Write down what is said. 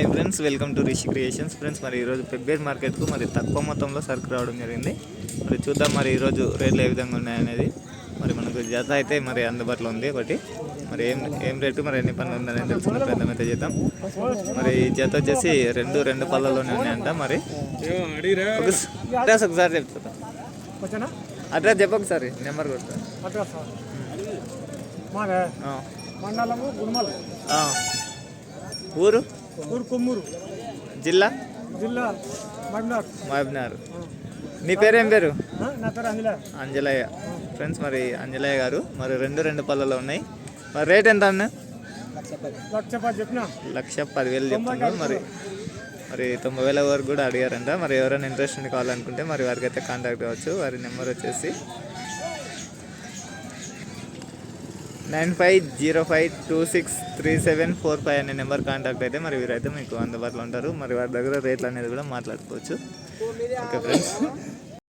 Hi friends, welcome to Rishi creations. Friends, మరి ఈరోజు పెబ్బేర్ మార్కెట్కు మరి తక్కువ మొత్తంలో సరుకు రావడం జరిగింది. మరి చూద్దాం మరి ఈరోజు రేట్లు ఏ విధంగా ఉన్నాయనేది. మరి మనకు జత అయితే మరి అందుబాటులో ఉంది ఒకటి. మరి ఏం రేటు మరి ఎన్ని పనులు ఉందనేది తెలుసుకునే ప్రయత్నం అయితే చేద్దాం. మరి ఈ జత వచ్చేసి రెండు పళ్ళలోనే ఉన్నాయంట. మరి అడ్రస్ ఒకసారి చెప్తా, అడ్రస్ చెప్పొకసారి, నెంబర్ కొడతా. మండలము గుణమల, ఊరు కొమ్మూరు, జిల్లా మహబూబ్నగర్. నీ పేరేం పేరు? నా పేరు అంజలయ్య. ఫ్రెండ్స్, మరి అంజలయ్య గారు మరి రెండు పళ్ళలో ఉన్నాయి. మరి రేట్ ఎంత అన్న? 1,10,000 చెప్తున్నారు. మరి 90,000 వరకు కూడా అడిగారంట. మరి ఎవరైనా ఇంట్రెస్ట్ కావాలనుకుంటే మరి వారికి అయితే కాంటాక్ట్ అవ్వచ్చు. వారి నెంబర్ వచ్చేసి 9505263745 అనే నెంబర్ కాంటాక్ట్ అయితే మరి వీరైతే మీకు అందుబాటులో ఉంటారు. మరి వారి దగ్గర రేట్లు అనేది కూడా మాట్లాడుకోవచ్చు. Okay friends.